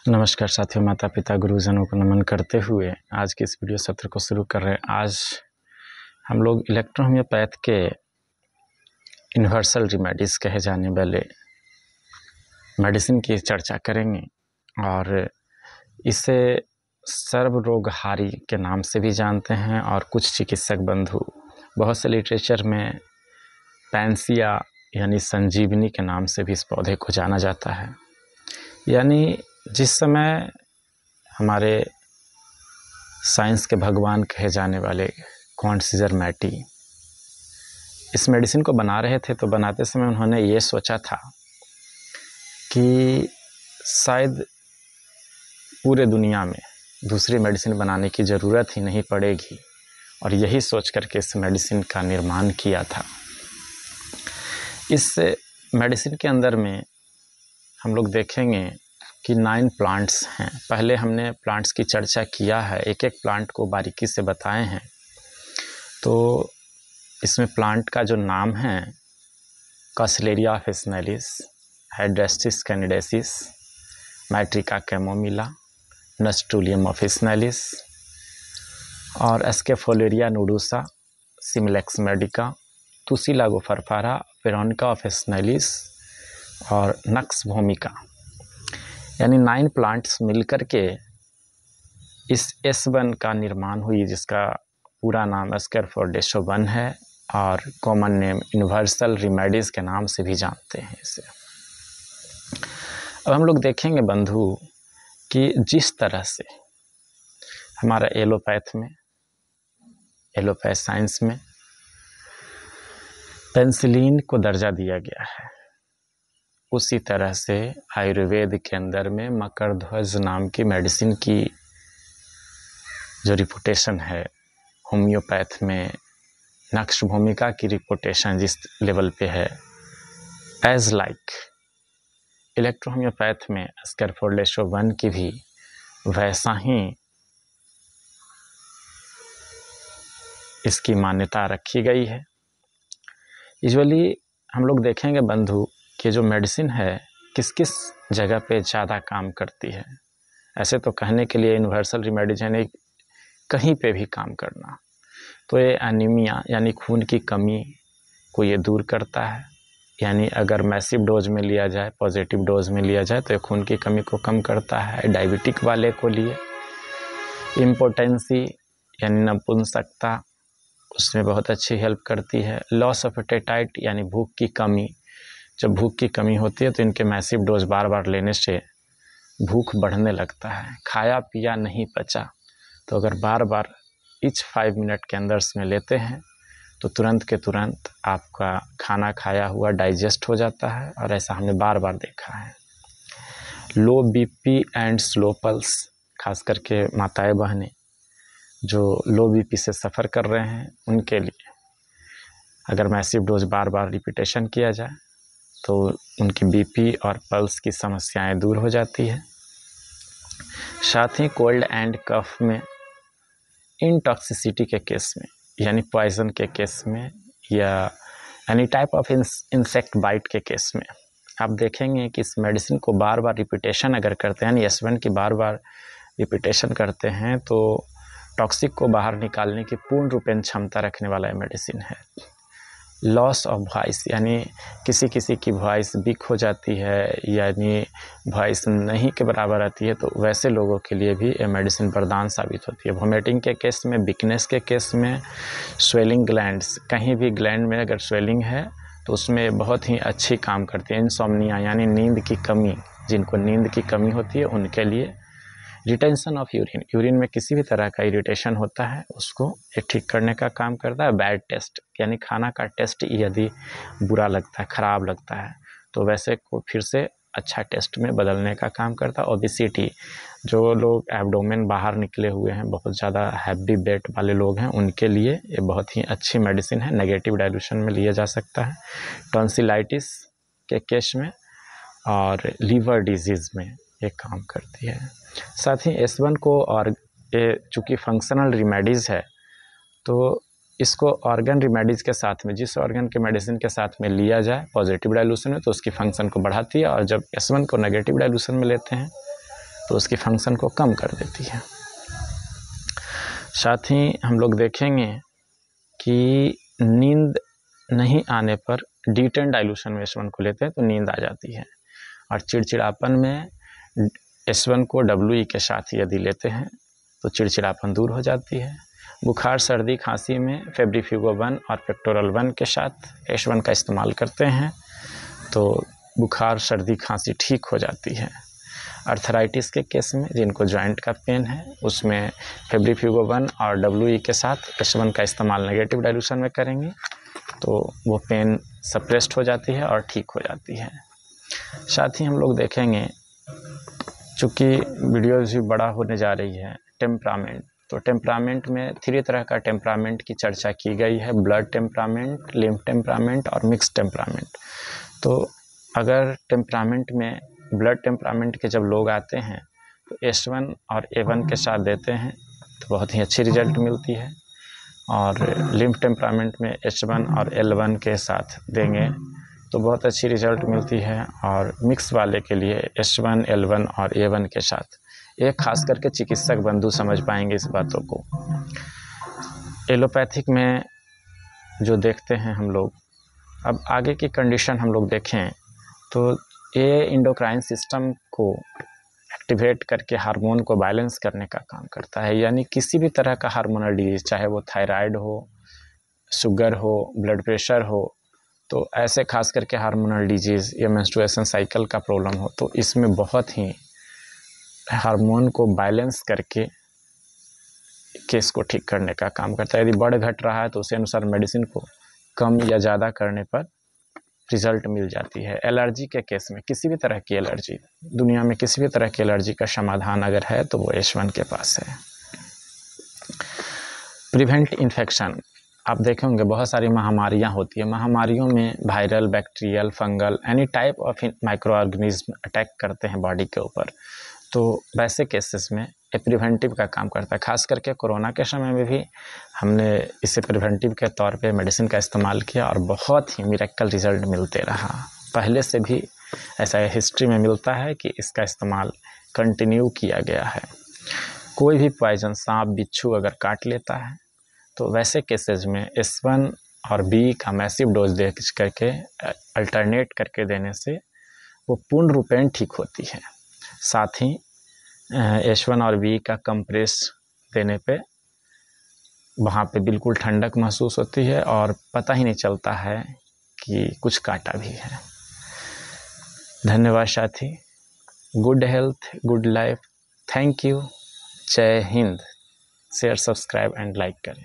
नमस्कार साथियों, माता पिता गुरुजनों को नमन करते हुए आज के इस वीडियो सत्र को शुरू कर रहे हैं। आज हम लोग इलेक्ट्रो होम्योपैथ के यूनिवर्सल रेमेडीज़ कहे जाने वाले मेडिसिन की चर्चा करेंगे और इसे सर्व रोगहारी के नाम से भी जानते हैं और कुछ चिकित्सक बंधु बहुत से लिटरेचर में पैंसिया यानी संजीवनी के नाम से भी इस पौधे को जाना जाता है। यानी जिस समय हमारे साइंस के भगवान कहे जाने वाले कॉन्ट सीजर मैटी इस मेडिसिन को बना रहे थे तो बनाते समय उन्होंने ये सोचा था कि शायद पूरे दुनिया में दूसरी मेडिसिन बनाने की ज़रूरत ही नहीं पड़ेगी और यही सोच करके इस मेडिसिन का निर्माण किया था। इस मेडिसिन के अंदर में हम लोग देखेंगे कि 9 प्लांट्स हैं। पहले हमने प्लांट्स की चर्चा किया है, एक एक प्लांट को बारीकी से बताए हैं। तो इसमें प्लांट का जो नाम है कास्लेरिया ऑफिसिनालिस, हाइड्रेस्टिस कैनेडेंसिस, मैट्रिका कैमोमिला, नस्टुलियम ऑफिसिनालिस और एस्केफोलेरिया नोडुसा, सिमिलेक्स मेडिका, तुसिलागो फरफारा, वेरोनिका ऑफिसिनालिस और नक्स भूमिका, यानी 9 प्लांट्स मिलकर के इस S1 का निर्माण हुई, जिसका पूरा नाम एस्केफोर्डेशो-1 है और कॉमन नेम यूनिवर्सल रेमेडीज़ के नाम से भी जानते हैं इसे। अब हम लोग देखेंगे बंधु कि जिस तरह से हमारा एलोपैथ साइंस में पेनिसिलिन को दर्जा दिया गया है, उसी तरह से आयुर्वेद के अंदर में मकरध्वज नाम की मेडिसिन की जो रिपुटेशन है, होम्योपैथ में नक्श भूमिका की रिपुटेशन जिस लेवल पे है, एज लाइक इलेक्ट्रो होम्योपैथ में एस्केफोर्डेशो-1 की भी वैसा ही इसकी मान्यता रखी गई है। यूजुअली हम लोग देखेंगे बंधु कि जो मेडिसिन है किस किस जगह पे ज़्यादा काम करती है। ऐसे तो कहने के लिए यूनिवर्सल रेमेडीज यानी कहीं पे भी काम करना, तो ये एनीमिया यानी खून की कमी को ये दूर करता है। यानी अगर मैसिव डोज में लिया जाए, पॉजिटिव डोज में लिया जाए तो ये खून की कमी को कम करता है। डायबिटिक वाले को लिए इम्पोटेंसी यानी नपुंसकता, उसमें बहुत अच्छी हेल्प करती है। लॉस ऑफ एपेटाइट यानी भूख की कमी, जब भूख की कमी होती है तो इनके मैसिव डोज बार बार लेने से भूख बढ़ने लगता है। खाया पिया नहीं पचा, तो अगर बार बार each 5 मिनट के अंदर इसमें लेते हैं तो तुरंत के तुरंत आपका खाना खाया हुआ डाइजेस्ट हो जाता है और ऐसा हमने बार बार देखा है। लो बीपी एंड स्लो पल्स, खास करके माताएं बहनें जो लो बीपी से सफ़र कर रहे हैं उनके लिए अगर मैसिव डोज बार बार रिपीटेशन किया जाए तो उनकी बीपी और पल्स की समस्याएं दूर हो जाती है। साथ ही कोल्ड एंड कफ में, इनटॉक्सिसिटी के केस में यानी पॉइजन के केस में या any type of insect bite के केस में आप देखेंगे कि इस मेडिसिन को बार बार रिपीटेशन अगर करते हैं, यानी S1 की बार बार रिपीटेशन करते हैं तो टॉक्सिक को बाहर निकालने की पूर्ण रूपेण क्षमता रखने वाला मेडिसिन है। लॉस ऑफ वॉइस यानी किसी किसी की वॉइस वीक हो जाती है, यानी वॉइस नहीं के बराबर आती है, तो वैसे लोगों के लिए भी ये मेडिसिन वरदान साबित होती है। वोमिटिंग के केस में, वीकनेस के केस में, स्वेलिंग ग्लैंड्स, कहीं भी ग्लैंड में अगर स्वेलिंग है तो उसमें बहुत ही अच्छी काम करती है। इंसोम्निया यानी नींद की कमी, जिनको नींद की कमी होती है उनके लिए। रिटेंशन ऑफ यूरिन में किसी भी तरह का इरिटेशन होता है उसको ये ठीक करने का काम करता है। बैड टेस्ट यानी खाना का टेस्ट यदि बुरा लगता है, ख़राब लगता है, तो वैसे को फिर से अच्छा टेस्ट में बदलने का काम करता है। ओबेसिटी, जो लोग एब्डोमेन बाहर निकले हुए हैं, बहुत ज़्यादा हैवी वेट वाले लोग हैं, उनके लिए ये बहुत ही अच्छी मेडिसिन है, नेगेटिव डाइल्यूशन में लिया जा सकता है। टॉन्सिलाइटिस के केस में और लीवर डिजीज़ में ये काम करती है। साथ ही S1 को, और ये चूँकि फंक्शनल रेमेडीज़ है तो इसको ऑर्गन रेमेडीज़ के साथ में, जिस ऑर्गन के मेडिसिन के साथ में लिया जाए पॉजिटिव डाइल्यूशन में, तो उसकी फंक्शन को बढ़ाती है, और जब S1 को नेगेटिव डाइल्यूशन में लेते हैं तो उसकी फंक्शन को कम कर देती है। साथ ही हम लोग देखेंगे कि नींद नहीं आने पर D10 डाइल्यूशन में S1 को लेते हैं तो नींद आ जाती है, और चिड़चिड़ापन में S1 को WE के साथ यदि लेते हैं तो चिड़चिड़ापन दूर हो जाती है। बुखार सर्दी खांसी में फेब्रिफ्यूगो-1 और पेक्टोरल-1 के साथ S1 का इस्तेमाल करते हैं तो बुखार सर्दी खांसी ठीक हो जाती है। अर्थराइटिस के केस में जिनको जॉइंट का पेन है उसमें फेब्रिफ्यूगो-1 और WE के साथ S1 का इस्तेमाल नेगेटिव डाइल्यूशन में करेंगे तो वो पेन सप्रेस्ड हो जाती है और ठीक हो जाती है। साथ ही हम लोग देखेंगे, चूँकि वीडियो भी बड़ा होने जा रही है, टेम्परामेंट, तो टेम्परामेंट में 3 तरह का टेम्परामेंट की चर्चा की गई है, ब्लड टेम्परामेंट, लिम्फ टेम्परामेंट और मिक्स टेम्परामेंट। तो अगर टेम्परामेंट में ब्लड टेम्परामेंट के जब लोग आते हैं तो S1 और A1 के साथ देते हैं तो बहुत ही अच्छी रिजल्ट मिलती है, और लिम्फ टेम्परामेंट में H1 और L1 के साथ देंगे तो बहुत अच्छी रिजल्ट मिलती है, और मिक्स वाले के लिए H1, L1 और A1 के साथ। ये खास करके चिकित्सक बंधु समझ पाएंगे इस बातों को। एलोपैथिक में जो देखते हैं हम लोग, अब आगे की कंडीशन हम लोग देखें तो ये इंडोक्राइन सिस्टम को एक्टिवेट करके हार्मोन को बैलेंस करने का काम करता है, यानी किसी भी तरह का हार्मोनल डिजीज, चाहे वो थायराइड हो, शुगर हो, ब्लड प्रेशर हो, तो ऐसे खास करके हार्मोनल डिजीज़ या मेंस्ट्रुएशन साइकिल का प्रॉब्लम हो तो इसमें बहुत ही हार्मोन को बैलेंस करके केस को ठीक करने का काम करता है। यदि बढ़ घट रहा है तो उसी अनुसार मेडिसिन को कम या ज़्यादा करने पर रिजल्ट मिल जाती है। एलर्जी के केस में, किसी भी तरह की एलर्जी, दुनिया में किसी भी तरह की एलर्जी का समाधान अगर है तो वो S1 के पास है। प्रिवेंट इन्फेक्शन, आप देखेंगे बहुत सारी महामारियां होती है, महामारियों में viral, bacterial, fungal, any type of micro organism attack करते हैं बॉडी के ऊपर, तो वैसे केसेस में ये प्रिवेंटिव का काम करता है। खास करके कोरोना के समय में भी हमने इसे प्रिवेंटिव के तौर पे मेडिसिन का इस्तेमाल किया और बहुत ही मिरेकल रिजल्ट मिलते रहा। पहले से भी ऐसा हिस्ट्री में मिलता है कि इसका इस्तेमाल कंटिन्यू किया गया है। कोई भी पॉइजन, सांप बिच्छू अगर काट लेता है तो वैसे केसेस में S1 और B का मैसिव डोज दे करके अल्टरनेट करके देने से वो पूर्ण रूपेण ठीक होती है। साथ ही H1 और B का कंप्रेस देने पे वहाँ पे बिल्कुल ठंडक महसूस होती है और पता ही नहीं चलता है कि कुछ काटा भी है। धन्यवाद साथी। Good health, good life. Thank you. जय हिंद। शेयर, सब्सक्राइब एंड लाइक करें।